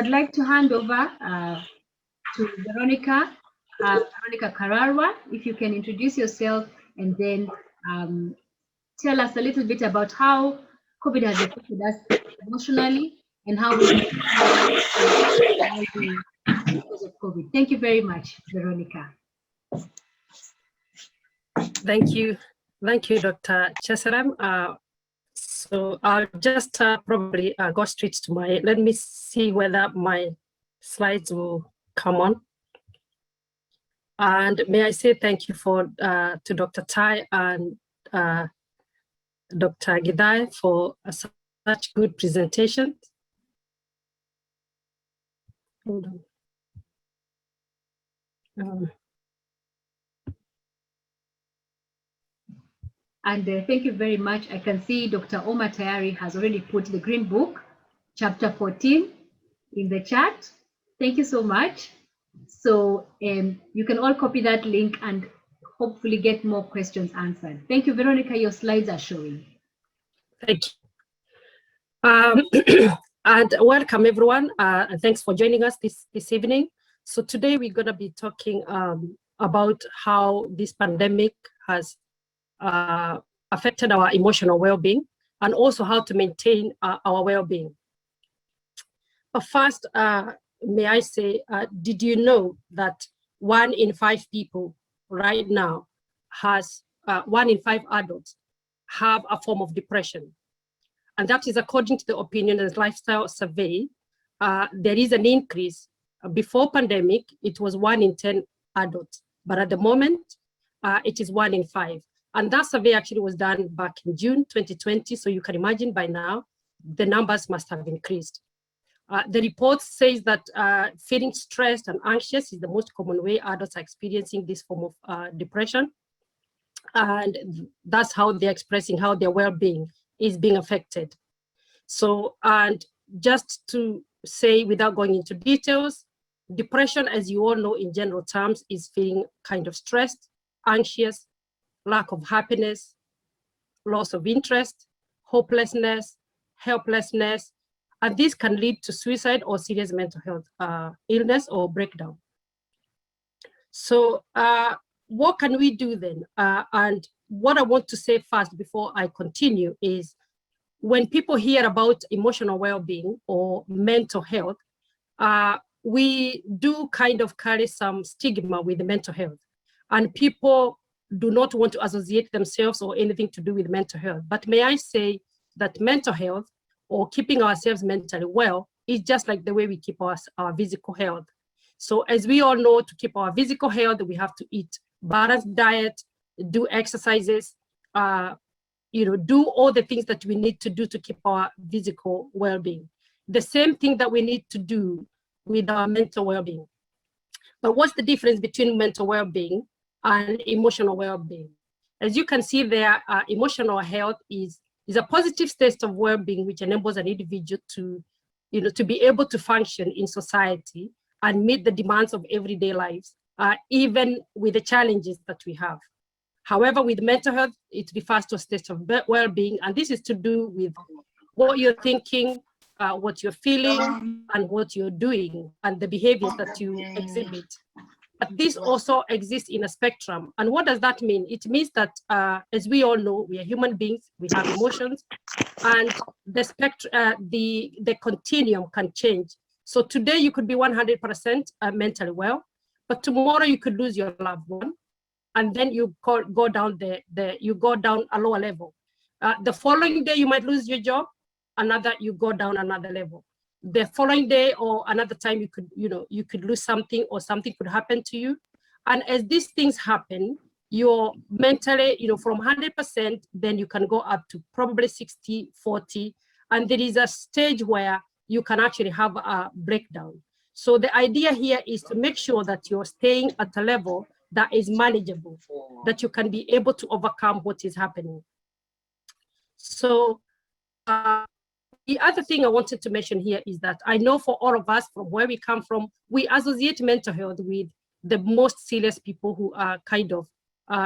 I'd like to hand over to Veronica, Veronica Kararwa, if you can introduce yourself and then tell us a little bit about how COVID has affected us emotionally and how we because of COVID. Thank you very much, Veronica. Thank you, Dr. Chesaram. So I'll just probably go straight to let me see whether my slides will come on. And may I say thank you to Dr. Tai and Dr. Gidai for such good presentation. Hold on. And thank you very much. I can see Dr. Omar Tayari has already put the Green Book, chapter 14, in the chat. Thank you so much. So you can all copy that link and hopefully get more questions answered. Thank you, Veronica. Your slides are showing. Thank you. And welcome, everyone. And thanks for joining us this evening. So today we're going to be talking about how this pandemic has affected our emotional well-being and also how to maintain our well-being. But first, may I say, did you know that 1 in 5 people right now has, 1 in 5 adults have a form of depression? And that is according to the Opinion and Lifestyle Survey. There is an increase. Before pandemic, it was 1 in 10 adults, but at the moment, it is 1 in 5. And that survey actually was done back in June 2020. So you can imagine by now, the numbers must have increased. The report says that feeling stressed and anxious is the most common way adults are experiencing this form of depression. And that's how they're expressing how their well-being is being affected. So, and just to say, without going into details, depression, as you all know in general terms, is feeling kind of stressed, anxious, lack of happiness, loss of interest, hopelessness, helplessness, and this can lead to suicide or serious mental health illness or breakdown. So what can we do then? And what I want to say first before I continue is when people hear about emotional well-being or mental health, we do kind of carry some stigma with mental health, and people do not want to associate themselves or anything to do with mental health. But may I say that mental health or keeping ourselves mentally well is just like the way we keep our physical health. So as we all know, to keep our physical health, we have to eat balanced diet, do exercises, do all the things that we need to do to keep our physical well-being. The same thing that we need to do with our mental well-being. But what's the difference between mental well-being and emotional well-being? As you can see there, emotional health is a positive state of well-being which enables an individual to be able to function in society and meet the demands of everyday lives, even with the challenges that we have. However, with mental health, it refers to a state of well-being, and this is to do with what you're thinking, what you're feeling, and what you're doing, and the behaviors that you exhibit. But this also exists in a spectrum. And what does that mean? It means that, as we all know, we are human beings, we have emotions, and the spectrum, the continuum can change. So today you could be 100% mentally well, but tomorrow you could lose your loved one, and then you go down you go down a lower level. The following day you might lose your job, you go down another level. The following day or another time you could lose something or something could happen to you. And as these things happen, you're mentally, from 100%, then you can go up to probably 60, 40. And there is a stage where you can actually have a breakdown. So the idea here is to make sure that you're staying at a level that is manageable, that you can be able to overcome what is happening. So the other thing I wanted to mention here is that I know for all of us, from where we come from, we associate mental health with the most serious people who are kind of,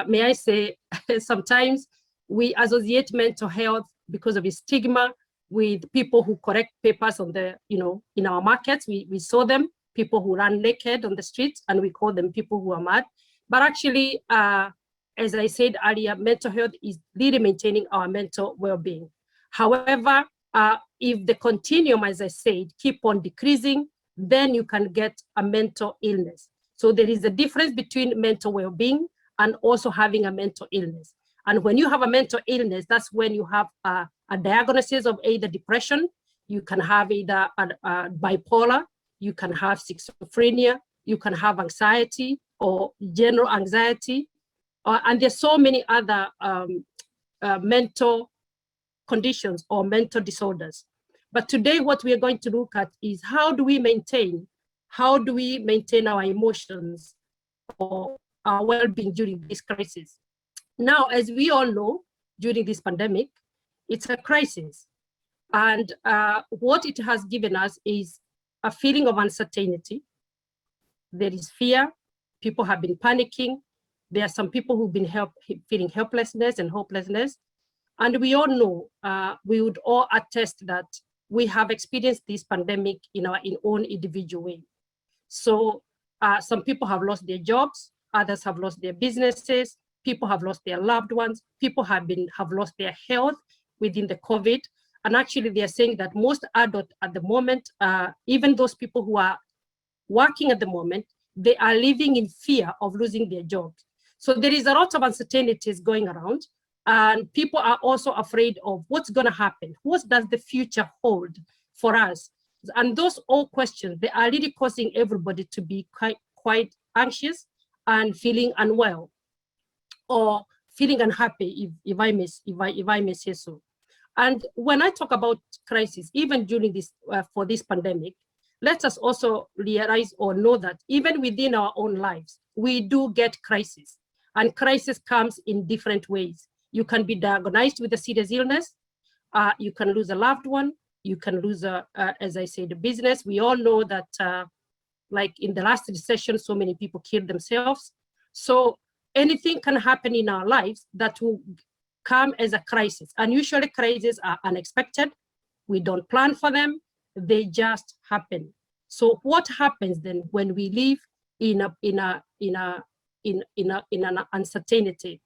may I say, sometimes we associate mental health because of a stigma with people who correct papers on the, in our markets. We saw them, people who run naked on the streets, and we call them people who are mad. But actually, as I said earlier, mental health is really maintaining our mental well-being. However, if the continuum, as I said, keep on decreasing, then you can get a mental illness. So there is a difference between mental well-being and also having a mental illness. And when you have a mental illness, that's when you have a diagnosis of either depression, you can have either a bipolar, you can have schizophrenia, you can have anxiety or general anxiety, and there's so many other mental conditions or mental disorders. But today, what we are going to look at is how do we maintain our emotions or our well-being during this crisis. Now, as we all know, during this pandemic, it's a crisis. And what it has given us is a feeling of uncertainty. There is fear. People have been panicking. There are some people who've been feeling helplessness and hopelessness. And we all know, we would all attest that we have experienced this pandemic in our own individual way. So some people have lost their jobs, others have lost their businesses, people have lost their loved ones, people have lost their health within the COVID. And actually they are saying that most adults at the moment, even those people who are working at the moment, they are living in fear of losing their jobs. So there is a lot of uncertainties going around, and people are also afraid of what's going to happen. What does the future hold for us? And those all questions, they are really causing everybody to be quite anxious and feeling unwell or feeling unhappy, if I may say so. And when I talk about crisis, even during this, for this pandemic, let us also realize or know that even within our own lives, we do get crisis, and crisis comes in different ways. You can be diagnosed with a serious illness, you can lose a loved one, you can lose, as I said, a business. We all know that, like in the last recession, so many people killed themselves. So anything can happen in our lives that will come as a crisis. And usually crises are unexpected. We don't plan for them. They just happen. So what happens then when we live in an uncertainty?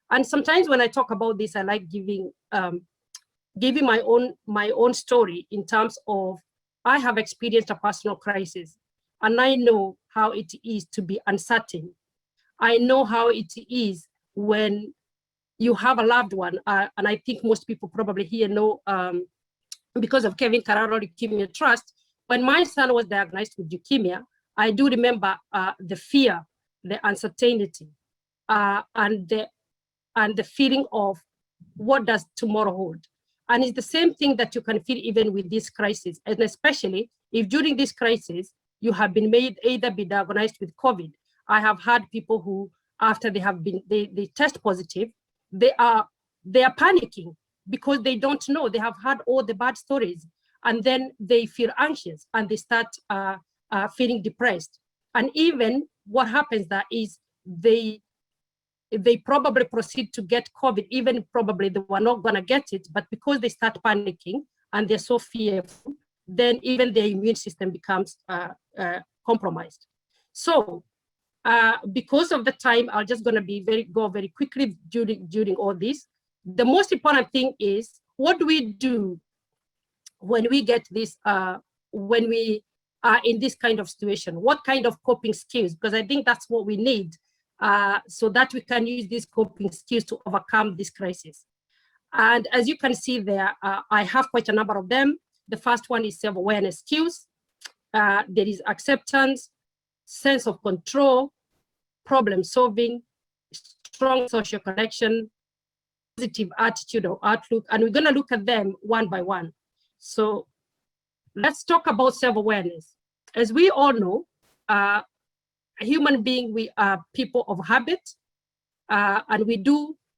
And sometimes when I talk about this, I like giving my own story in terms of I have experienced a personal crisis, and I know how it is to be uncertain. I know how it is when you have a loved one, and I think most people probably here know, because of Kevin Kararwa Leukemia Trust, when my son was diagnosed with leukemia, I do remember the fear, the uncertainty, and the feeling of what does tomorrow hold. And it's the same thing that you can feel even with this crisis, and especially if during this crisis, you have been made either be diagnosed with COVID. I have had people who, after they have been, they test positive, they are panicking because they don't know. They have had all the bad stories, and then they feel anxious and they start feeling depressed. And even what happens that is they probably proceed to get COVID, even probably they were not going to get it, but because they start panicking and they're so fearful, then even their immune system becomes compromised. So because of the time, I'm just going to go very quickly during all this. The most important thing is, what do we do when we get this, when we are in this kind of situation? What kind of coping skills? Because I think that's what we need, so that we can use these coping skills to overcome this crisis. And as you can see there, I have quite a number of them. The first one is self-awareness skills. There is acceptance, sense of control, problem solving, strong social connection, positive attitude or outlook. And we're going to look at them one by one. So let's talk about self-awareness. As we all know, a human being, we are people of habit, and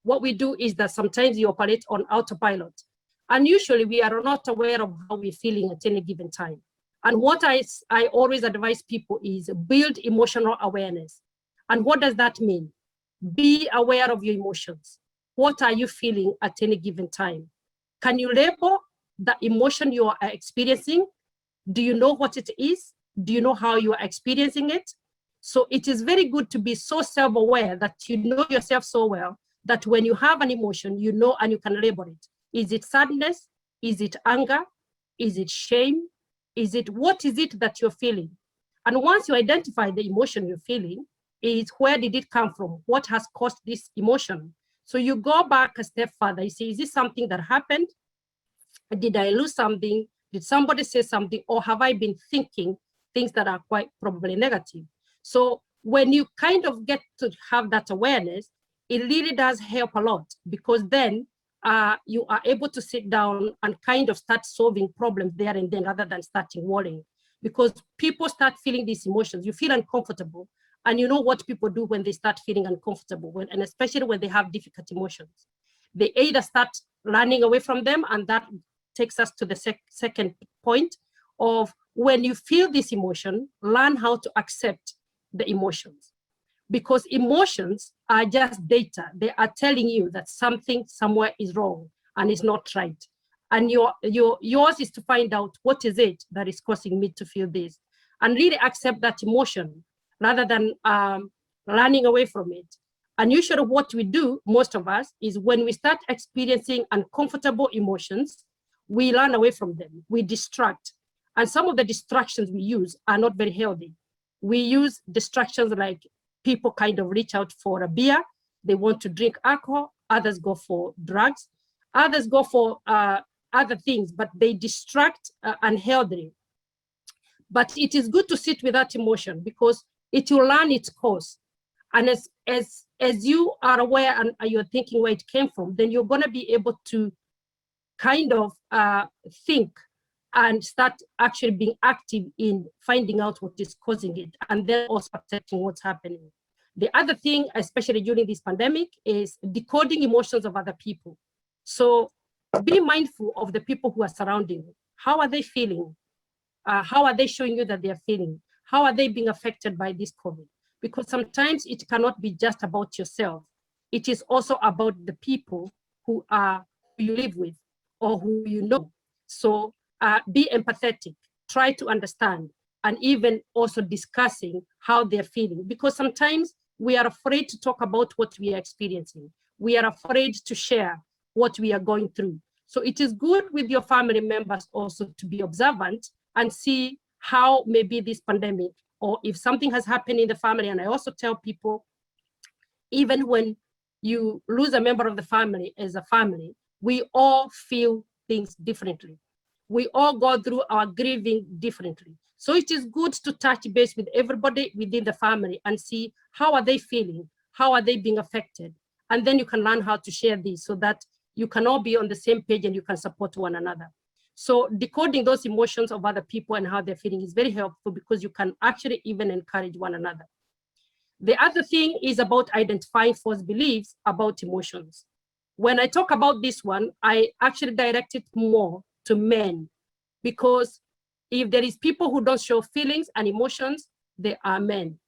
what we do is that sometimes you operate on autopilot, and usually we are not aware of how we're feeling at any given time. And what I always advise people is build emotional awareness. And what does that mean? Be aware of your emotions. What are you feeling at any given time? Can you label the emotion you are experiencing? Do you know what it is? Do you know how you are experiencing it? So it is very good to be so self-aware that you know yourself so well that when you have an emotion, you know and you can label it. Is it sadness? Is it anger? Is it shame? What is it that you're feeling? And once you identify the emotion you're feeling, is where did it come from? What has caused this emotion? So you go back a step further. You say, is this something that happened? Did I lose something? Did somebody say something? Or have I been thinking things that are quite probably negative? So when you kind of get to have that awareness, it really does help a lot, because then you are able to sit down and kind of start solving problems there and then, rather than starting worrying. Because people start feeling these emotions, you feel uncomfortable, and you know what people do when they start feeling uncomfortable, and especially when they have difficult emotions. They either start running away from them, and that takes us to the second point of, when you feel this emotion, learn how to accept the emotions. Because emotions are just data. They are telling you that something somewhere is wrong and is not right. And yours is to find out, what is it that is causing me to feel this? And really accept that emotion, rather than running away from it. And usually what we do, most of us, is when we start experiencing uncomfortable emotions, we run away from them, we distract. And some of the distractions we use are not very healthy. We use distractions like, people kind of reach out for a beer, they want to drink alcohol, others go for drugs, others go for other things, but they distract unhealthily. But it is good to sit with that emotion, because it will learn its course. And as you are aware and you're thinking where it came from, then you're going to be able to kind of think and start actually being active in finding out what is causing it, and then also accepting what's happening. The other thing, especially during this pandemic, is decoding emotions of other people. So be mindful of the people who are surrounding you. How are they feeling? How are they showing you that they are feeling? How are they being affected by this COVID? Because sometimes it cannot be just about yourself. It is also about the people who you live with or who you know. So be empathetic, try to understand, and even also discussing how they're feeling. Because sometimes we are afraid to talk about what we are experiencing. We are afraid to share what we are going through. So it is good with your family members also to be observant and see how maybe this pandemic, or if something has happened in the family. And I also tell people, even when you lose a member of the family as a family, we all feel things differently. We all go through our grieving differently. So it is good to touch base with everybody within the family and see how are they feeling, how are they being affected. And then you can learn how to share this so that you can all be on the same page and you can support one another. So decoding those emotions of other people and how they're feeling is very helpful, because you can actually even encourage one another. The other thing is about identifying false beliefs about emotions. When I talk about this one, I actually direct it more to men, because if there is people who don't show feelings and emotions, they are men.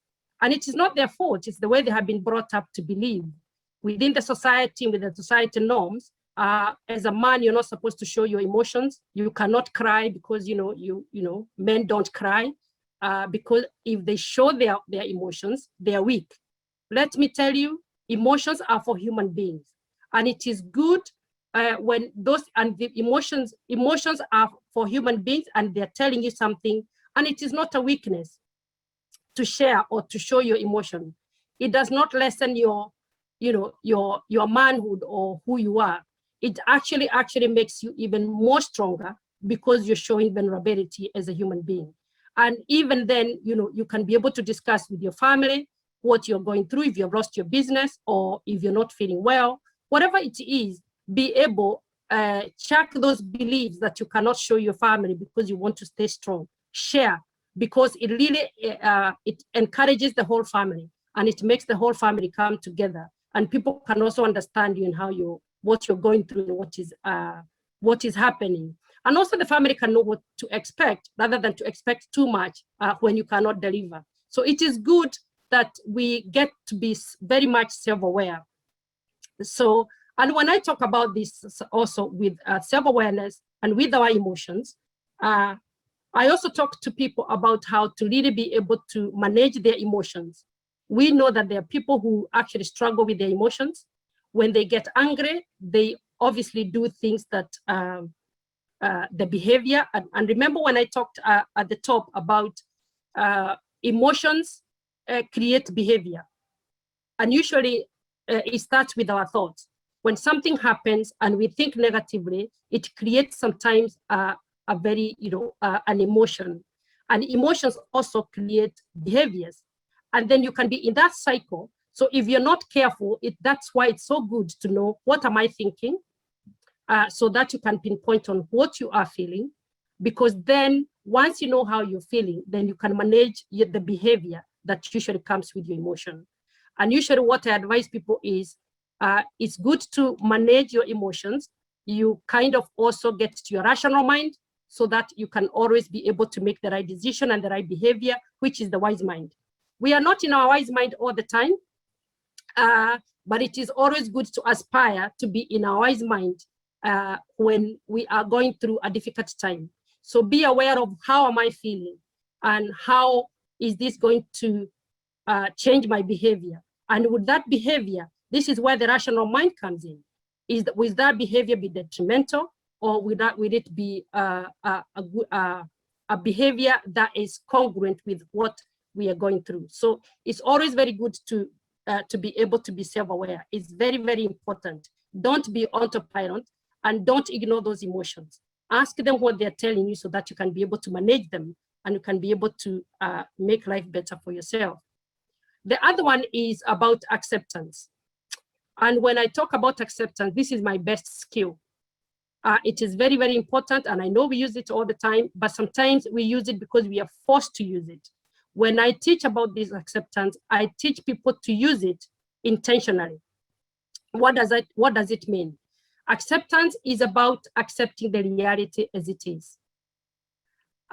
And it is not their fault, it's the way they have been brought up to believe. Within the society, with the society norms, as a man, you're not supposed to show your emotions. You cannot cry, because men don't cry, because if they show their emotions, they are weak. Let me tell you, emotions are for human beings. And it is good when those and the emotions are for human beings, and they're telling you something, and it is not a weakness to share or to show your emotion. It does not lessen your manhood or who you are. It actually makes you even more stronger, because you're showing vulnerability as a human being. And even then, you can be able to discuss with your family what you're going through, if you've lost your business or if you're not feeling well, whatever it is, be able check those beliefs that you cannot show your family because you want to stay strong. Share, because it really it encourages the whole family, and it makes the whole family come together, and people can also understand you and what you're going through and what is happening. And also the family can know what to expect, rather than to expect too much when you cannot deliver. So it is good that we get to be very much self-aware. So, and when I talk about this also with self-awareness, and with our emotions. I also talk to people about how to really be able to manage their emotions. We know that there are people who actually struggle with their emotions. When they get angry, they obviously do things that the behavior. And remember when I talked at the top about emotions create behavior. And usually it starts with our thoughts. When something happens and we think negatively, it creates sometimes a very, an emotion. And emotions also create behaviors. And then you can be in that cycle. So if you're not careful, that's why it's so good to know, what am I thinking? So that you can pinpoint on what you are feeling. Because then once you know how you're feeling, then you can manage the behavior that usually comes with your emotion. And usually what I advise people is, it's good to manage your emotions. You kind of also get to your rational mind so that you can always be able to make the right decision and the right behavior, which is the wise mind. We are not in our wise mind all the time, but it is always good to aspire to be in our wise mind when we are going through a difficult time. So be aware of, how am I feeling and how is this going to change my behavior? And with that behavior, this is where the rational mind comes in. Will that behavior be detrimental, or will it be a behavior that is congruent with what we are going through? So it's always very good to be able to be self-aware. It's very, very important. Don't be autopilot and don't ignore those emotions. Ask them what they're telling you so that you can be able to manage them and you can be able to make life better for yourself. The other one is about acceptance. And when I talk about acceptance, this is my best skill. It is very, very important. And I know we use it all the time, but sometimes we use it because we are forced to use it. When I teach about this acceptance, I teach people to use it intentionally. What does it mean? Acceptance is about accepting the reality as it is.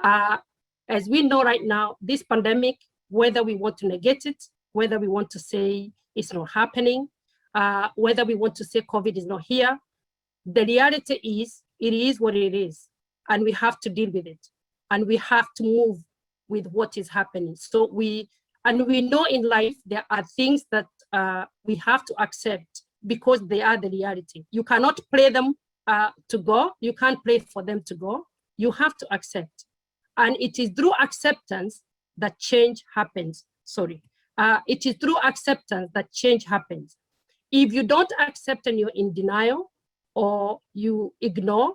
As we know right now, this pandemic, whether we want to negate it, whether we want to say it's not happening, whether we want to say COVID is not here, the reality is, it is what it is. And we have to deal with it. And we have to move with what is happening. So we know in life, there are things that we have to accept because they are the reality. You cannot play them to go. You can't play for them to go. You have to accept. And it is through acceptance that change happens. It is through acceptance that change happens. If you don't accept and you're in denial or you ignore,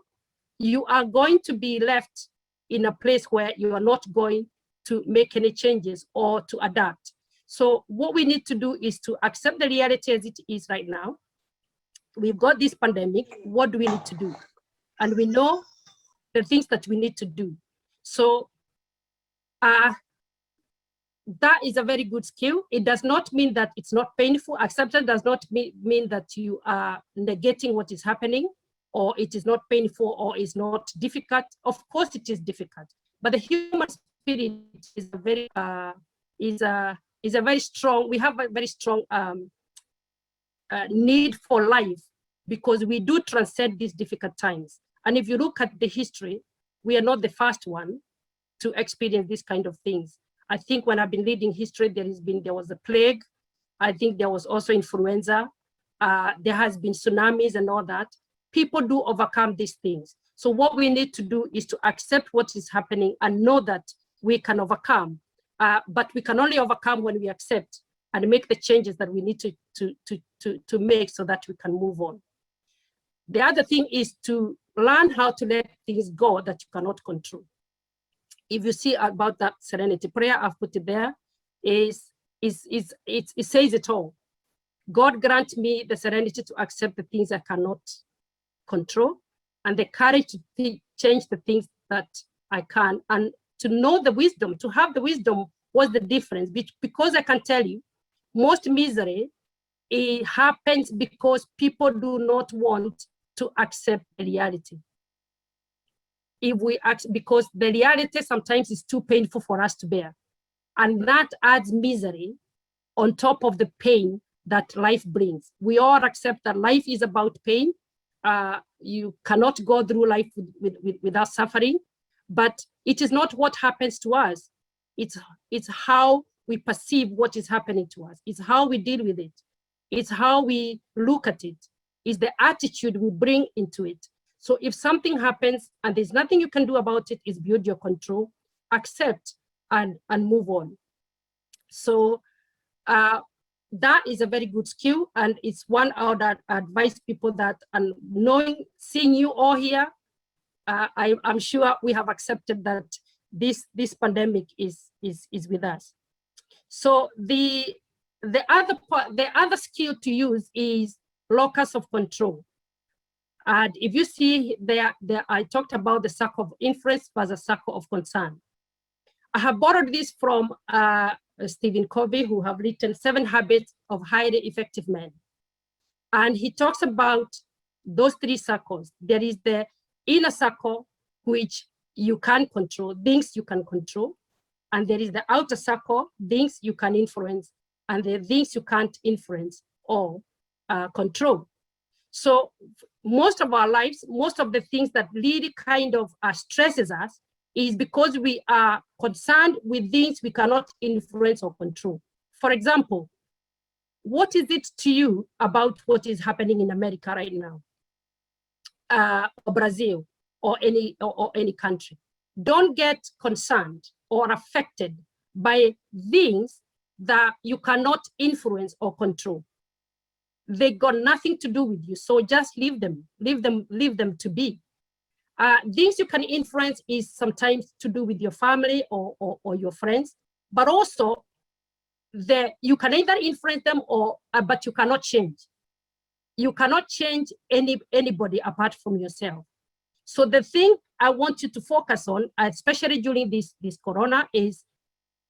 you are going to be left in a place where you are not going to make any changes or to adapt. So what we need to do is to accept the reality as it is right now. We've got this pandemic. What do we need to do? And we know the things that we need to do. So that is a very good skill. It does not mean that it's not painful. Acceptance does not mean that you are negating what is happening, or it is not painful, or is not difficult. Of course it is difficult, but the human spirit is a very strong, we have a very strong need for life, because we do transcend these difficult times. And if you look at the history, we are not the first one to experience these kind of things. I think when I've been reading history, there was a plague. I think there was also influenza. There has been tsunamis and all that. People do overcome these things. So what we need to do is to accept what is happening and know that we can overcome. But we can only overcome when we accept and make the changes that we need to make so that we can move on. The other thing is to learn how to let things go that you cannot control. If you see about that serenity prayer, I've put it there, it says it all. God grant me the serenity to accept the things I cannot control, and the courage to change the things that I can, and to know the wisdom, to have the wisdom. What's the difference? Because I can tell you, most misery, it happens because people do not want to accept the reality. Because the reality sometimes is too painful for us to bear. And that adds misery on top of the pain that life brings. We all accept that life is about pain, you cannot go through life without suffering, but it is not what happens to us. It's how we perceive what is happening to us. It's how we deal with it. It's how we look at it. It's the attitude we bring into it. So if something happens and there's nothing you can do about it, it's beyond your control, accept and move on. So that is a very good skill, and it's one I would advise people that, and seeing you all here, I'm sure we have accepted that this pandemic is with us. So the other skill to use is locus of control. And if you see there, I talked about the circle of influence versus circle of concern. I have borrowed this from Stephen Covey, who have written 7 Habits of Highly Effective Men. And he talks about those 3 circles. There is the inner circle, which you can control, things you can control. And there is the outer circle, things you can influence, and the things you can't influence or control. So most of our lives, most of the things that really kind of stresses us is because we are concerned with things we cannot influence or control. For example, what is it to you about what is happening in America right now, or Brazil, or any country? Don't get concerned or affected by things that you cannot influence or control. They got nothing to do with you, so just leave them to be. Things you can influence is sometimes to do with your family or your friends, but also you can either influence them but you cannot change. You cannot change anybody apart from yourself. So the thing I want you to focus on, especially during this corona, is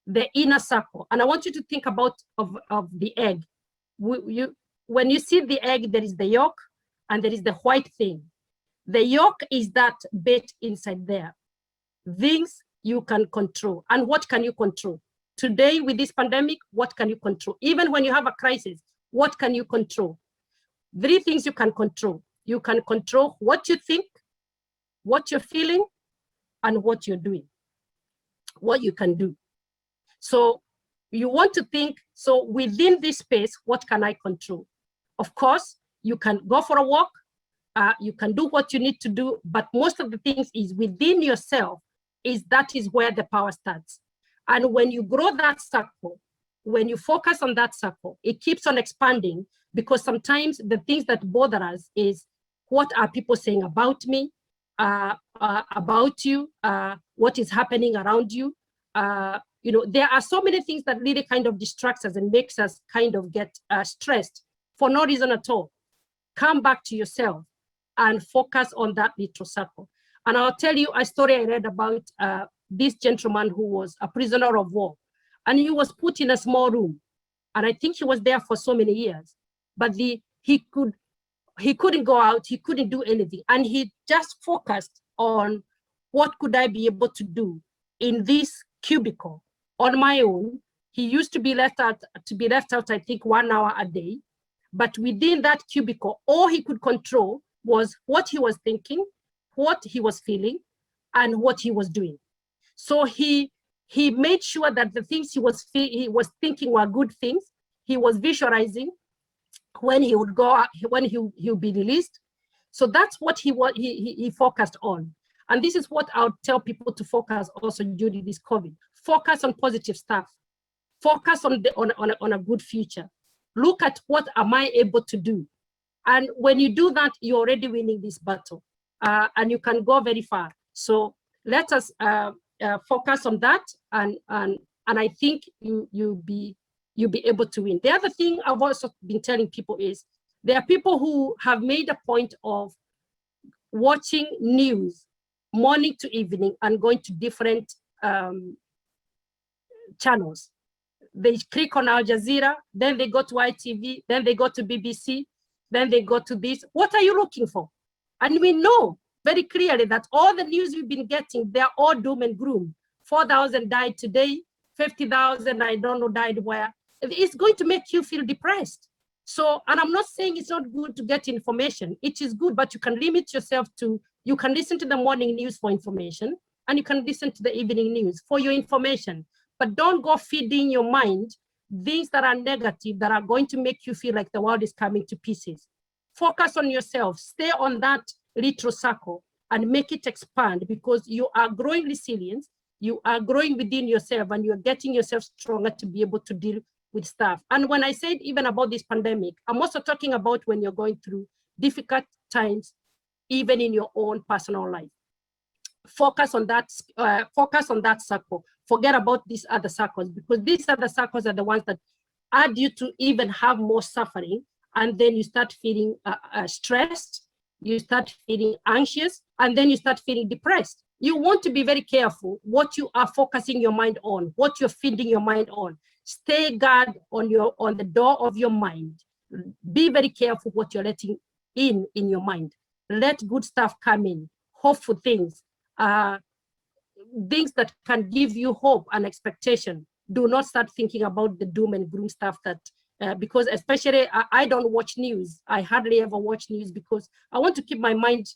the inner circle. And I want you to think about of the egg. When you see the egg, there is the yolk and there is the white thing. The yolk is that bit inside there. Things you can control. And what can you control? Today with this pandemic, what can you control? Even when you have a crisis, what can you control? 3 things you can control. You can control what you think, what you're feeling, and what you're doing, what you can do. So you want to think, so within this space, what can I control? Of course, you can go for a walk, you can do what you need to do, but most of the things is within yourself, that is where the power starts. And when you grow that circle, when you focus on that circle, it keeps on expanding, because sometimes the things that bother us is, what are people saying about me, about you, what is happening around you? There are so many things that really kind of distracts us and makes us kind of get stressed for no reason at all. Come back to yourself and focus on that little circle. And I'll tell you a story I read about this gentleman who was a prisoner of war, and he was put in a small room. And I think he was there for so many years, but he couldn't go out, he couldn't do anything. And he just focused on, what could I be able to do in this cubicle on my own? He used to be left out, I think 1 hour a day. But within that cubicle, all he could control was what he was thinking, what he was feeling, and what he was doing. So he made sure that the things he was thinking were good things. He was visualizing when he would go out, when he'll be released. So that's what he focused on. And this is what I would tell people to focus also during this COVID. Focus on positive stuff. Focus on a good future. Look at, what am I able to do? And when you do that, you're already winning this battle, and you can go very far. So let us focus on that, and I think you'll be able to win. The other thing I've also been telling people is, there are people who have made a point of watching news morning to evening and going to different channels. They click on Al Jazeera, then they go to ITV, then they go to BBC, then they go to this. What are you looking for? And we know very clearly that all the news we've been getting, they're all doom and gloom. 4,000 died today, 50,000, I don't know, died where. It's going to make you feel depressed. So, and I'm not saying it's not good to get information. It is good, but you can limit yourself to, you can listen to the morning news for information, and you can listen to the evening news for your information. But don't go feeding your mind things that are negative, that are going to make you feel like the world is coming to pieces. Focus on yourself, stay on that little circle and make it expand, because you are growing resilience, you are growing within yourself, and you're getting yourself stronger to be able to deal with stuff. And when I said even about this pandemic, I'm also talking about when you're going through difficult times, even in your own personal life. Focus on that circle. Forget about these other circles, because these other circles are the ones that add you to even have more suffering. And then you start feeling stressed, you start feeling anxious, and then you start feeling depressed. You want to be very careful what you are focusing your mind on, what you're feeding your mind on. Stay guard on the door of your mind. Be very careful what you're letting in your mind. Let good stuff come in, hopeful things, things that can give you hope and expectation. Do not start thinking about the doom and gloom stuff that, because especially I don't watch news. I hardly ever watch news, because I want to keep my mind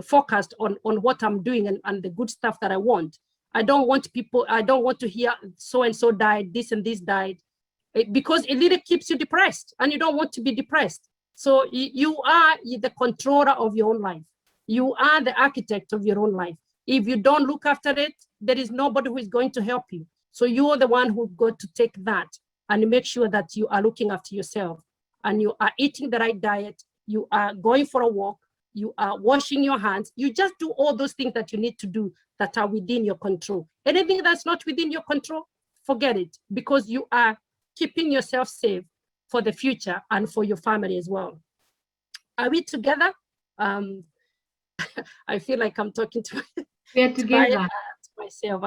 focused on what I'm doing and the good stuff that I want. I don't want to hear so-and-so died, this and this died, because it really keeps you depressed, and you don't want to be depressed. So you are the controller of your own life. You are the architect of your own life. If you don't look after it, there is nobody who is going to help you. So you are the one who's going to take that and make sure that you are looking after yourself, and you are eating the right diet, you are going for a walk, you are washing your hands. You just do all those things that you need to do that are within your control. Anything that's not within your control, forget it, because you are keeping yourself safe for the future and for your family as well. Are we together? I feel like I'm talking to myself.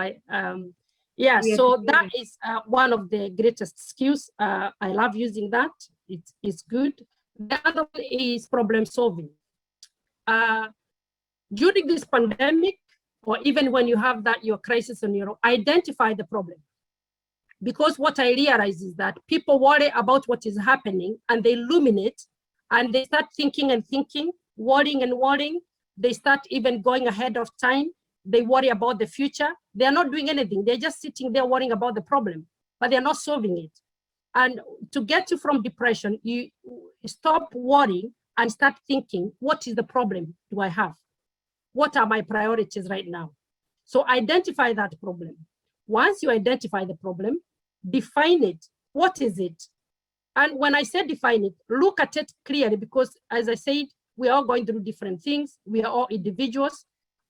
Yeah, so that is one of the greatest skills. I love using that. It's good. The other one is problem solving. During this pandemic, or even when you have your crisis on your own, identify the problem. Because what I realize is that people worry about what is happening, and they illuminate, and they start thinking and thinking, worrying and worrying. They start even going ahead of time. They worry about the future. They're not doing anything. They're just sitting there worrying about the problem, but they're not solving it. And to get you from depression, you stop worrying and start thinking, what is the problem do I have? What are my priorities right now? So identify that problem. Once you identify the problem, define it. What is it? And when I say define it, look at it clearly, because as I said, we are all going through different things. We are all individuals,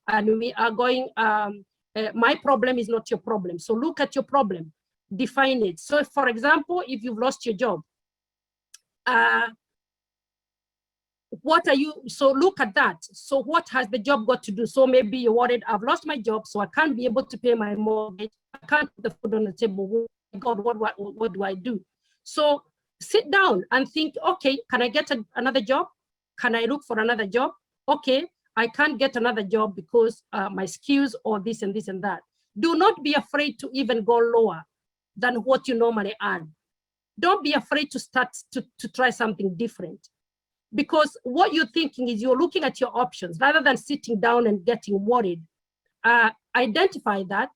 and we are going, my problem is not your problem. So look at your problem, define it. So for example, if you've lost your job, what are you, so look at that. So what has the job got to do? So maybe you're worried, I've lost my job, so I can't be able to pay my mortgage. I can't put the food on the table. Oh my God, what do I do? So sit down and think, okay, can I get another job? Can I look for another job? Okay, I can't get another job because my skills or this and this and that. Do not be afraid to even go lower than what you normally earn. Don't be afraid to start to try something different. Because what you're thinking is you're looking at your options rather than sitting down and getting worried. Identify that,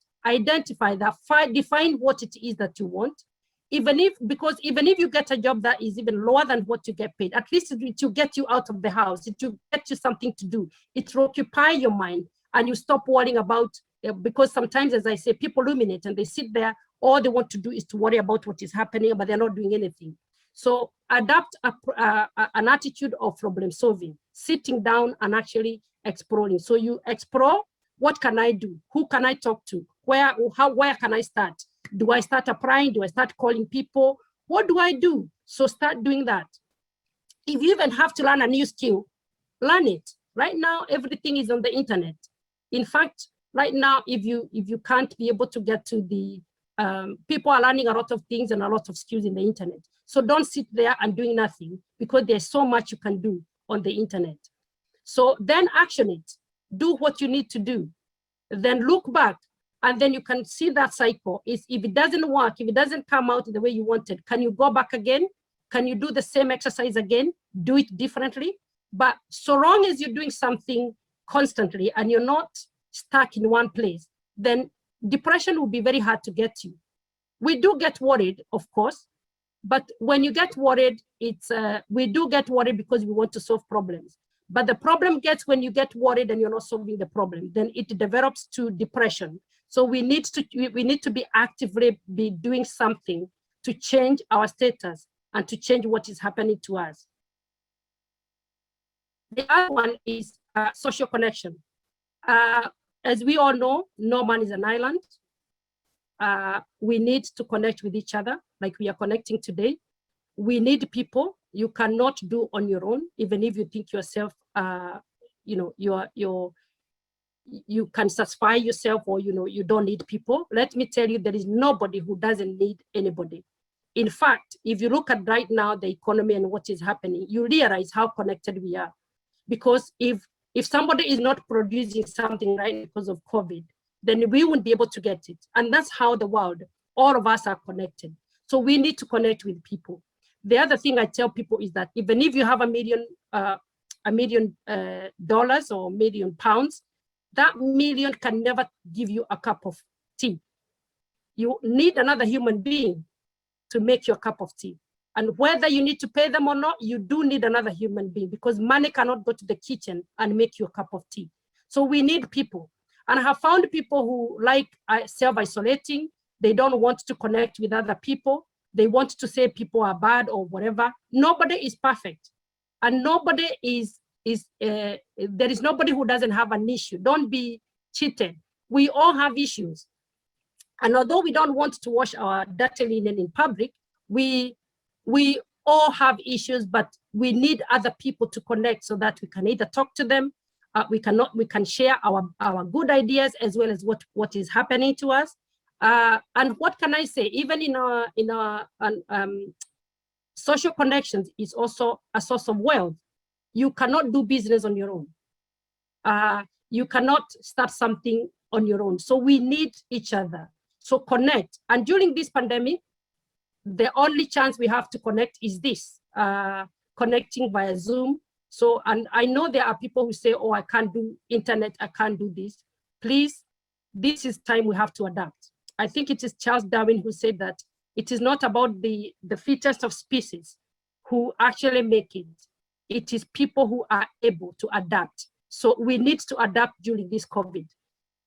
define what it is that you want. Because even if you get a job that is even lower than what you get paid, at least it will get you out of the house. It will get you something to do. It will occupy your mind, and you stop worrying about, because sometimes, as I say, people ruminate and they sit there. All they want to do is to worry about what is happening, but they're not doing anything. So adapt an attitude of problem solving, sitting down and actually exploring. So you explore, what can I do? Who can I talk to? Where can I start? Do I start applying? Do I start calling people? What do I do? So start doing that. If you even have to learn a new skill, learn it. Right now, everything is on the internet. In fact, right now, if you can't be able to get to the, people are learning a lot of things and a lot of skills in the internet. So don't sit there and doing nothing, because there's so much you can do on the internet. So then action it. Do what you need to do. Then look back, and then you can see that cycle. If it doesn't work, if it doesn't come out the way you wanted, can you go back again? Can you do the same exercise again? Do it differently. But so long as you're doing something constantly and you're not stuck in one place, then depression will be very hard to get you. We do get worried, of course, but when you get worried, we do get worried because we want to solve problems. But the problem gets when you get worried and you're not solving the problem, then it develops to depression. So we need to be actively doing something to change our status and to change what is happening to us. The other one is social connection. As we all know, no man is an island. We need to connect with each other like we are connecting today. We need people. You cannot do on your own, even if you think yourself, you can satisfy yourself, or you don't need people. Let me tell you, there is nobody who doesn't need anybody. In fact, if you look at right now the economy and what is happening, you realize how connected we are. Because if somebody is not producing something right because of COVID, then we won't be able to get it. And that's how the world, all of us are connected. So we need to connect with people. The other thing I tell people is that even if you have $1 million or £1 million, that million can never give you a cup of tea. You need another human being to make your cup of tea. And whether you need to pay them or not, you do need another human being, because money cannot go to the kitchen and make you a cup of tea. So we need people. And I have found people who like self-isolating. They don't want to connect with other people. They want to say people are bad or whatever. Nobody is perfect. And nobody there is nobody who doesn't have an issue. Don't be cheated. We all have issues. And although we don't want to wash our dirty linen in public, we all have issues, but we need other people to connect so that we can either talk to them, we can share our good ideas as well as what is happening to us. And what can I say? Even in our social connections is also a source of wealth. You cannot do business on your own. You cannot start something on your own. So we need each other. So connect. And during this pandemic, the only chance we have to connect is this, connecting via Zoom. So, and I know there are people who say, oh, I can't do internet, I can't do this. Please, this is time we have to adapt. I think it is Charles Darwin who said that it is not about the fittest of species who actually make it. It is people who are able to adapt. So we need to adapt during this COVID.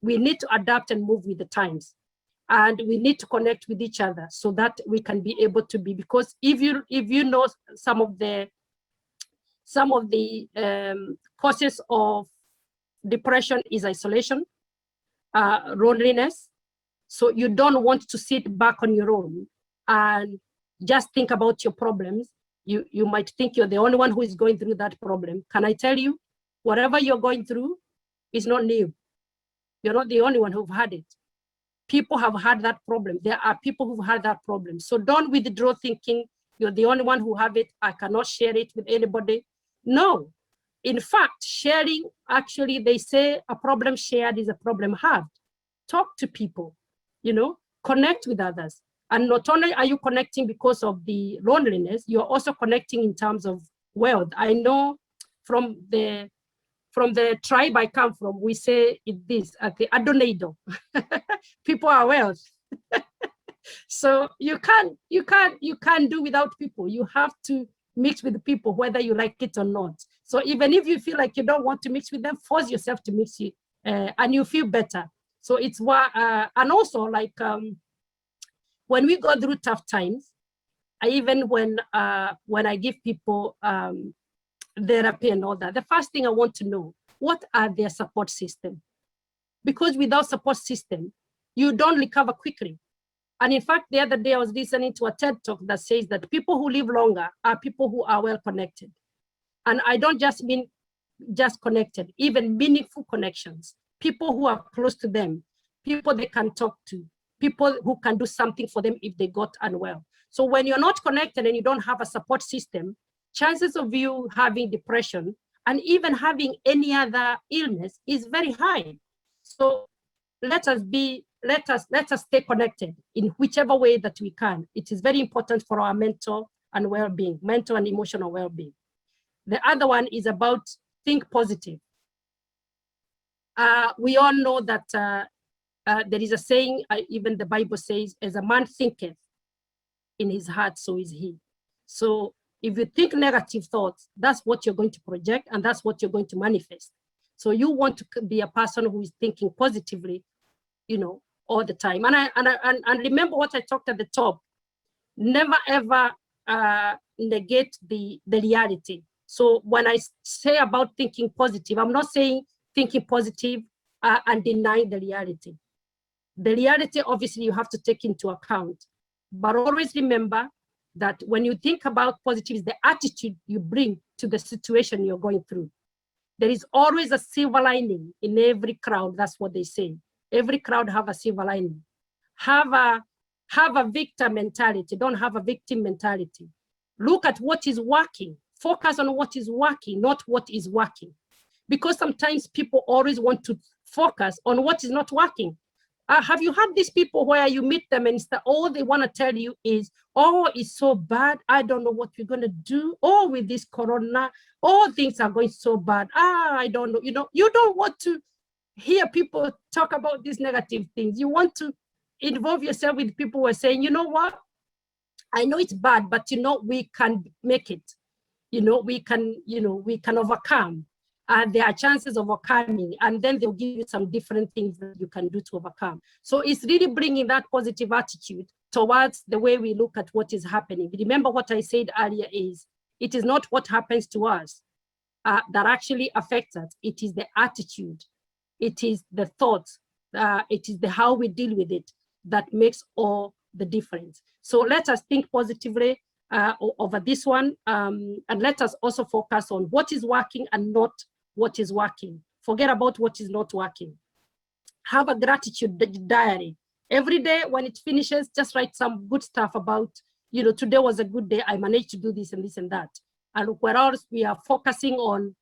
We need to adapt and move with the times. And we need to connect with each other so that we can be able to be, because if you know some of the causes of depression is isolation, loneliness. So you don't want to sit back on your own and just think about your problems. You might think you're the only one who is going through that problem. Can I tell you, whatever you're going through is not new. You're not the only one who've had it. People have had that problem. There are people who've had that problem. So don't withdraw thinking you're the only one who have it. I cannot share it with anybody. No. In fact, sharing, actually, they say a problem shared is a problem halved. Talk to people, connect with others. And not only are you connecting because of the loneliness, you're also connecting in terms of wealth. I know from the tribe I come from, we say this at the Adonaido. People are wealth. So you can't do without people. You have to mix with people, whether you like it or not. So even if you feel like you don't want to mix with them, force yourself to mix it, and you feel better. So it's why, and also like when we go through tough times, even when I give people therapy and all that, the first thing I want to know, what are their support system? Because without support system, you don't recover quickly. And in fact, the other day I was listening to a TED talk that says that people who live longer are people who are well connected. And I don't just mean just connected, even meaningful connections, people who are close to them, people they can talk to, people who can do something for them if they got unwell. So when you're not connected and you don't have a support system, chances of you having depression and even having any other illness is very high. So let us stay connected in whichever way that we can. It is very important for our mental and well-being, mental and emotional well-being. The other one is about think positive. We all know that there is a saying, even the Bible says, as a man thinketh in his heart, so is he. So if you think negative thoughts, that's what you're going to project, and that's what you're going to manifest. So you want to be a person who is thinking positively, you know, all the time. And remember what I talked at the top. Never ever negate the reality. So when I say about thinking positive, I'm not saying thinking positive and denying the reality. The reality, obviously, you have to take into account. But always remember that when you think about positive, is the attitude you bring to the situation you're going through. There is always a silver lining in every crowd. That's what they say. Every crowd have a silver lining. Have a victim mentality. Don't have a victim mentality. Look at what is working. Focus on what is working, not what is working. Because sometimes people always want to focus on what is not working. Have you had these people where you meet them and all they want to tell you is, oh, it's so bad. I don't know what we're going to do. Oh, with this corona, all things are going so bad. I don't know. You know, you don't want to hear people talk about these negative things. You want to involve yourself with people who are saying, you know what? I know it's bad, but you know, we can make it. You know, we can overcome. There are chances of overcoming, and then they'll give you some different things that you can do to overcome. So it's really bringing that positive attitude towards the way we look at what is happening. Remember what I said earlier is, it is not what happens to us that actually affects us. It is the attitude. It is the thoughts. It is the how we deal with it that makes all the difference. So let us think positively over this one, and let us also focus on what is working and not what is working. Forget about what is not working. Have a gratitude diary. Every day when it finishes, just write some good stuff about, you know, today was a good day. I managed to do this and this and that. And whereas we are focusing on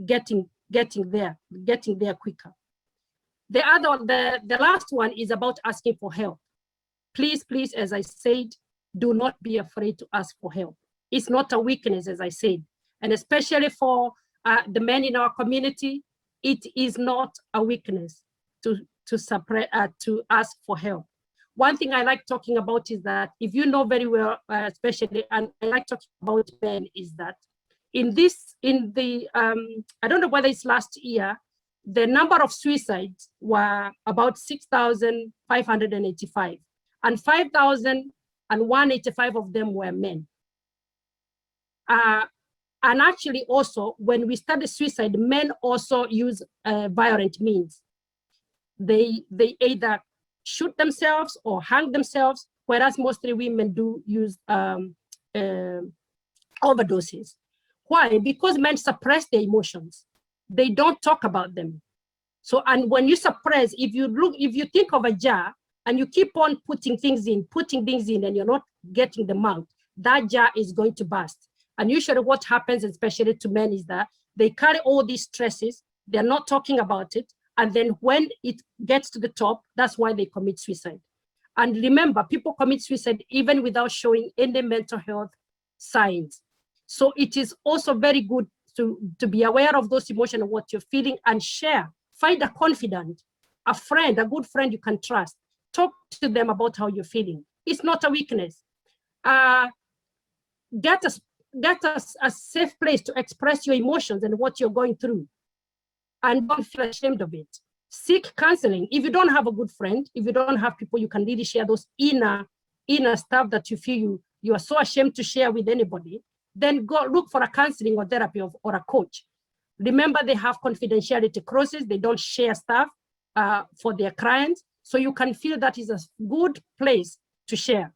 getting there quicker. The last one is about asking for help. Please, as I said, do not be afraid to ask for help. It's not a weakness, as I said, and especially for the men in our community, it is not a weakness to ask for help. One thing I like talking about is that if you know very well, especially, and I like talking about men, is that I don't know whether it's last year, the number of suicides were about 6,585, and 5,185 of them were men. And actually also, when we study suicide, men also use violent means. They either shoot themselves or hang themselves, whereas mostly women do use overdoses. Why? Because men suppress their emotions. They don't talk about them. So, and when you suppress, if you think of a jar and you keep on putting things in, and you're not getting them out, that jar is going to burst. And usually what happens, especially to men, is that they carry all these stresses, they're not talking about it, and then when it gets to the top, that's why they commit suicide. And remember, people commit suicide even without showing any mental health signs. So it is also very good to be aware of those emotions and what you're feeling, and share. Find a confidant, a friend, a good friend you can trust. Talk to them about how you're feeling. It's not a weakness. Get a safe place to express your emotions and what you're going through, and don't feel ashamed of it. Seek counseling. If you don't have a good friend, if you don't have people you can really share those inner stuff that you feel you are so ashamed to share with anybody, then go look for a counseling or therapy or a coach. Remember, they have confidentiality clauses. They don't share stuff for their clients. So you can feel that is a good place to share.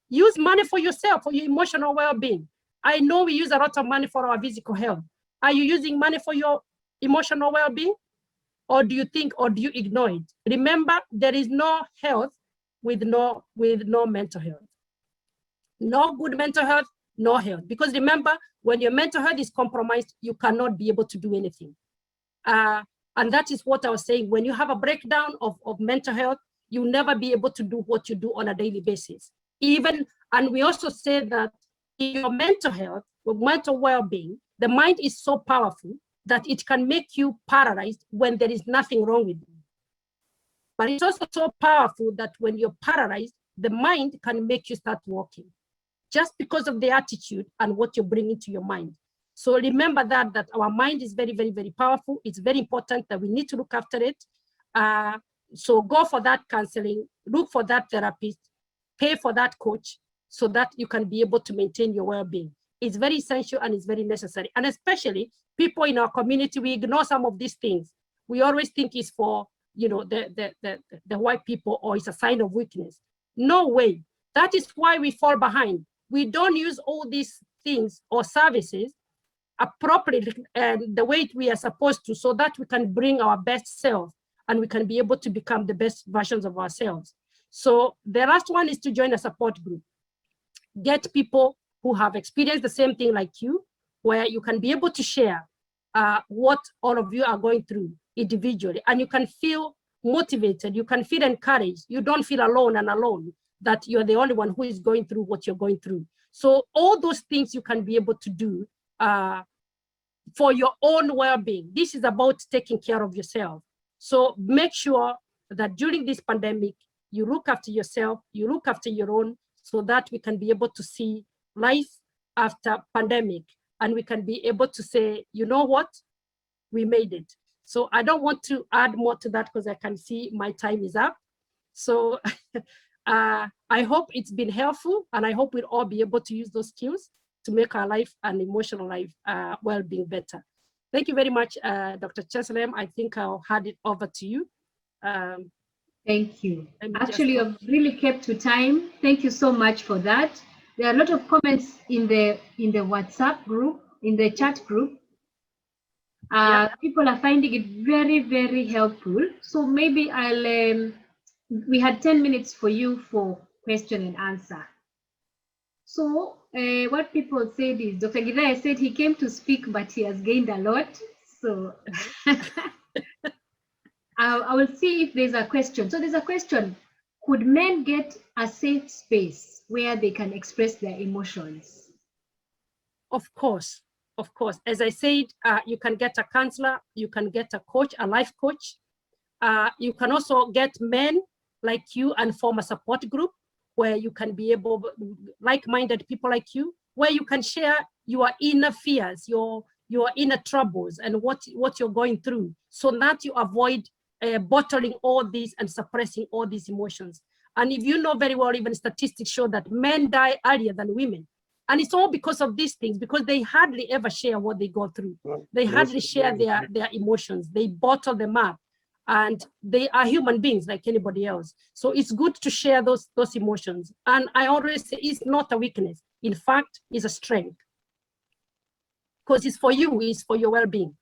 Use money for yourself, for your emotional well-being. I know we use a lot of money for our physical health. Are you using money for your emotional well-being? Or do you you ignore it? Remember, there is no health with no mental health. No good mental health, no health. Because remember, when your mental health is compromised, you cannot be able to do anything. And that is what I was saying. When you have a breakdown of mental health, you'll never be able to do what you do on a daily basis. And we also say that in your mental health, or mental well-being, the mind is so powerful that it can make you paralyzed when there is nothing wrong with you. But it's also so powerful that when you're paralyzed, the mind can make you start walking just because of the attitude and what you're bringing to your mind. So remember that our mind is very, very, very powerful. It's very important that we need to look after it. So go for that counseling, look for that therapist, pay for that coach so that you can be able to maintain your well-being. It's very essential and it's very necessary. And especially people in our community, we ignore some of these things. We always think it's for, you know, the white people, or it's a sign of weakness. No way. That is why we fall behind. We don't use all these things or services appropriately and the way we are supposed to, so that we can bring our best self and we can be able to become the best versions of ourselves. So the last one is to join a support group. Get people who have experienced the same thing like you, where you can be able to share what all of you are going through individually, and you can feel motivated, you can feel encouraged, you don't feel alone that you're the only one who is going through what you're going through. So all those things you can be able to do for your own well-being. This is about taking care of yourself. So make sure that during this pandemic, you look after yourself, you look after your own, so that we can be able to see life after pandemic, and we can be able to say, you know what, we made it. So I don't want to add more to that because I can see my time is up. So I hope it's been helpful, and I hope we'll all be able to use those skills to make our life and emotional life well-being better. Thank you very much, Dr. Cheslem. I think I'll hand it over to you. Thank you. Actually, you've really kept to time. Thank you so much for that. There are a lot of comments in the WhatsApp group, in the chat group. People are finding it very, very helpful. So maybe we had 10 minutes for you for question and answer. So what people said is, Dr. Gidaya said he came to speak, but he has gained a lot. So I will see if there's a question. So there's a question. Could men get a safe space where they can express their emotions? Of course. Of course. As I said, you can get a counselor, you can get a coach, a life coach. You can also get men like you and form a support group where you can be able, like-minded people like you, where you can share your inner fears, your inner troubles, and what you're going through, so that you avoid bottling all these and suppressing all these emotions. And if you know very well, even statistics show that men die earlier than women. And it's all because of these things, because they hardly ever share what they go through. They hardly share their emotions. They bottle them up. And they are human beings like anybody else. So it's good to share those emotions. And I always say it's not a weakness. In fact, it's a strength. Because it's for you, it's for your well-being.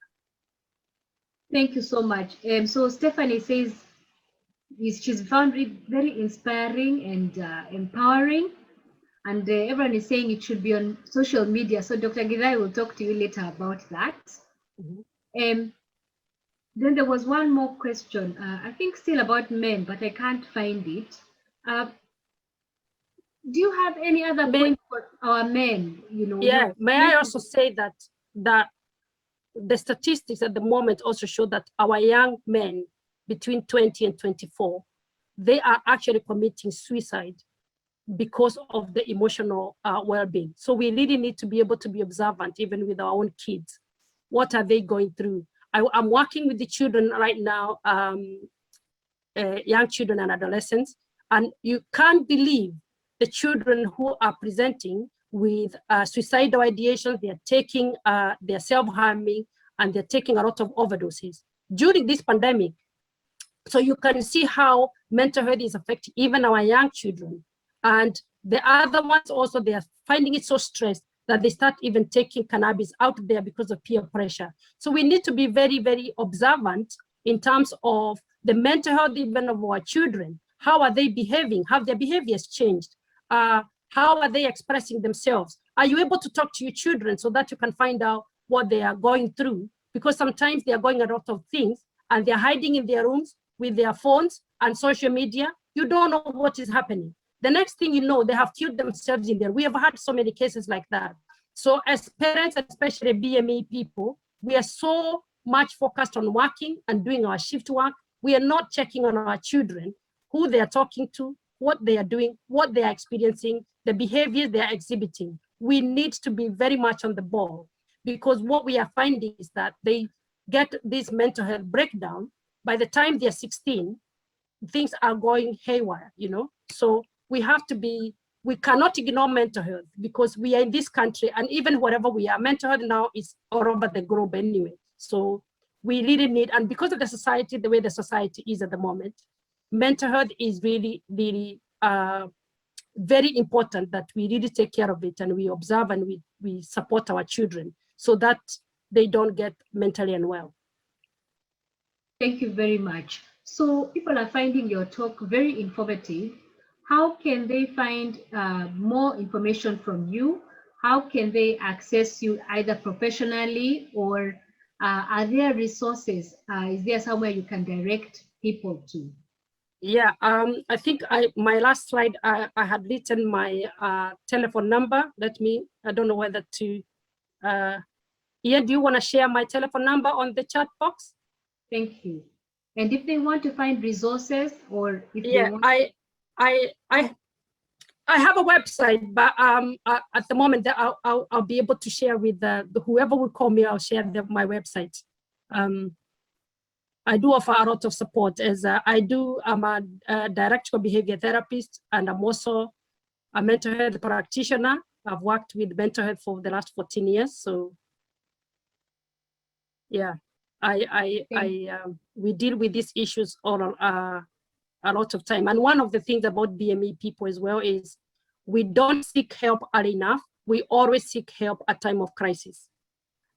Thank you so much. So Stephanie says she's found it very inspiring and empowering. And everyone is saying it should be on social media. So Dr. Gidai will talk to you later about that. Mm-hmm. Then there was one more question, I think still about men, but I can't find it. Do you have any other point for our men? You know. Yeah, may I also say that the statistics at the moment also show that our young men between 20 and 24, they are actually committing suicide because of the emotional well-being. So we really need to be able to be observant, even with our own kids. What are they going through? I'm working with the children right now, young children and adolescents, and you can't believe the children who are presenting with suicidal ideations. They're taking, they're self-harming, and they're taking a lot of overdoses during this pandemic. So you can see how mental health is affecting even our young children. And the other ones also, they are finding it so stressed that they start even taking cannabis out there because of peer pressure. So we need to be very, very observant in terms of the mental health even of our children. How are they behaving? Have their behaviors changed? How are they expressing themselves? Are you able to talk to your children so that you can find out what they are going through? Because sometimes they are going a lot of things and they're hiding in their rooms with their phones and social media. You don't know what is happening. The next thing you know, they have killed themselves in there. We have had so many cases like that. So as parents, especially BME people, we are so much focused on working and doing our shift work. We are not checking on our children, who they are talking to, what they are doing, what they are experiencing, the behaviors they are exhibiting. We need to be very much on the ball, because what we are finding is that they get this mental health breakdown. By the time they're 16, things are going haywire, you know? So we have to be, we cannot ignore mental health, because we are in this country, and even wherever we are, mental health now is all over the globe anyway. So we really need, and because of the society, the way the society is at the moment, mental health is really, really very important that we really take care of it, and we observe and we support our children so that they don't get mentally unwell. Thank you very much. So people are finding your talk very informative. How can they find more information from you? How can they access you either professionally, or are there resources? Is there somewhere you can direct people to? Yeah, I think my last slide, I had written my telephone number. I don't know whether to, Ian, do you want to share my telephone number on the chat box? Thank you. And if they want to find resources, or if yeah, they want... I have a website, but at the moment I'll be able to share with whoever will call me. I'll share my website. I do offer a lot of support, as I'm a dialectical behavior therapist, and I'm also a mental health practitioner. I've worked with mental health for the last 14 years. So yeah, we deal with these issues all a lot of time. And one of the things about BME people as well is we don't seek help early enough. We always seek help at time of crisis.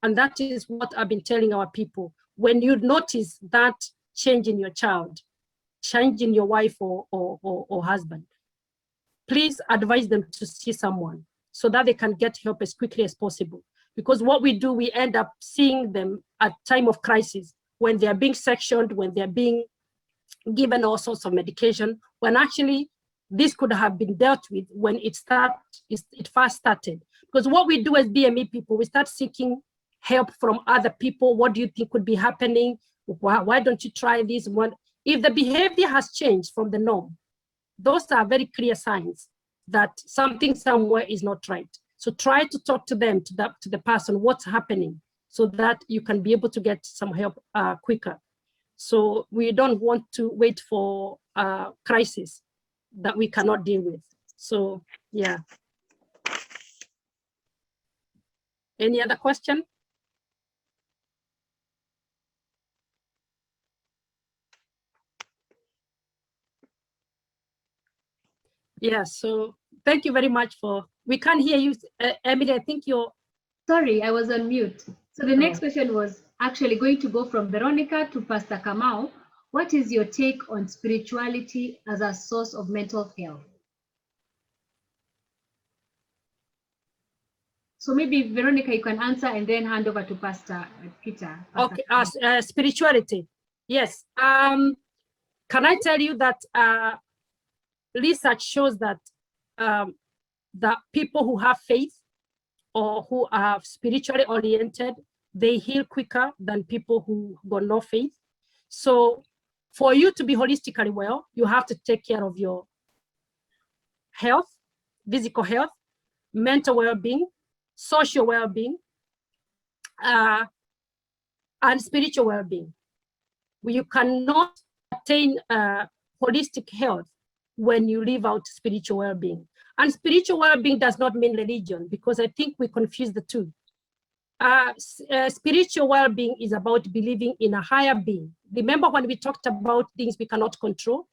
And that is what I've been telling our people. When you notice that change in your child, change in your wife or husband, please advise them to see someone so that they can get help as quickly as possible. Because what we do, we end up seeing them at time of crisis, when they're being sectioned, when they're being given all sorts of medication, when actually this could have been dealt with when it first started. Because what we do as BME people, we start seeking help from other people. What do you think could be happening? Why don't you try this one? If the behavior has changed from the norm, those are very clear signs that something somewhere is not right. So try to talk to them, to the person, what's happening, so that you can be able to get some help quicker. So we don't want to wait for a crisis that we cannot deal with. So yeah. Any other question? Yeah, so thank you very much we can't hear you, Emily, I think you're... Sorry, I was on mute. So the next question was actually going to go from Veronica to Pastor Kamau. What is your take on spirituality as a source of mental health? So maybe Veronica, you can answer and then hand over to Pastor Peter. Okay, spirituality. Yes. Can I tell you that research shows that that people who have faith or who are spiritually oriented, they heal quicker than people who got no faith. So for you to be holistically well, you have to take care of your health, physical health, mental well-being, social well-being, and spiritual well-being. You cannot attain holistic health when you leave out spiritual well-being. And spiritual well-being does not mean religion, because I think we confuse the two. Spiritual well-being is about believing in a higher being. Remember when we talked about things we cannot control?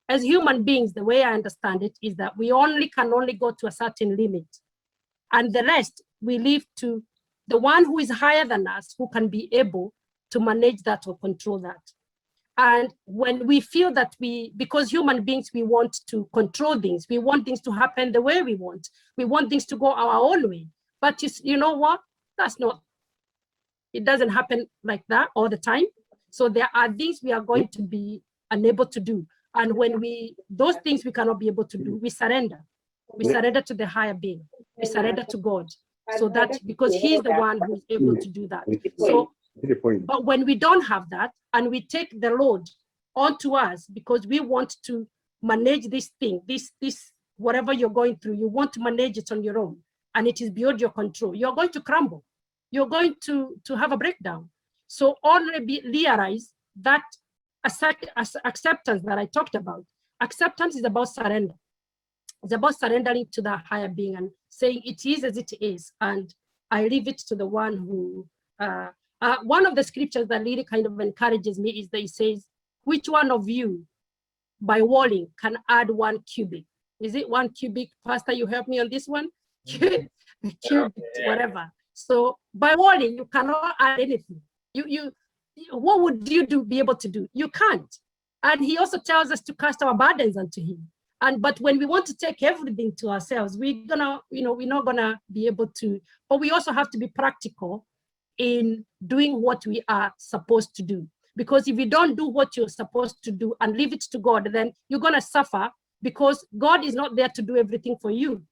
As human beings, the way I understand it is that we can only go to a certain limit. And the rest, we leave to the one who is higher than us, who can be able to manage that or control that. And when we feel that because human beings, we want to control things, we want things to happen the way we want things to go our own way. But you know what? It doesn't happen like that all the time. So there are things we are going to be unable to do. And when those things we cannot be able to do, we surrender. We surrender to the higher being. We surrender to God. So that, because he's the one who's able to do that. So, but when we don't have that and we take the load onto us because we want to manage this thing, this whatever you're going through, you want to manage it on your own, and it is beyond your control, you're going to crumble. You're going to have a breakdown. So already realize that acceptance that I talked about. Acceptance is about surrender. It's about surrendering to the higher being and saying it is as it is, and I leave it to the one who, one of the scriptures that really kind of encourages me is that it says, which one of you by walling can add 1 cubic? Is it 1 cubic? Pastor, you help me on this one? Cubic, whatever. So by walling, you cannot add anything. What would you be able to do? You can't. And he also tells us to cast our burdens unto him. But when we want to take everything to ourselves, we're not gonna be able to. But we also have to be practical in doing what we are supposed to do. Because if you don't do what you're supposed to do and leave it to God, then you're gonna suffer, because God is not there to do everything for you.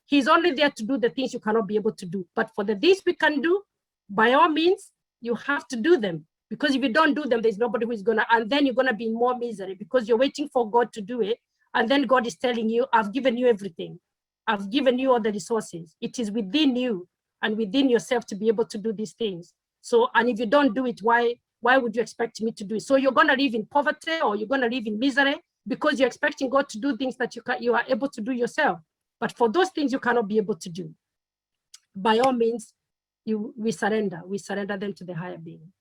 He's only there to do the things you cannot be able to do. But for the things we can do, by all means, you have to do them. Because if you don't do them, there's nobody who is gonna, and then you're gonna be in more misery because you're waiting for God to do it. And then God is telling you, I've given you everything. I've given you all the resources. It is within you and within yourself to be able to do these things. So, and if you don't do it, why would you expect me to do it? So you're gonna live in poverty, or you're gonna live in misery because you're expecting God to do things that you are able to do yourself. But for those things you cannot be able to do, by all means, we surrender them to the higher being.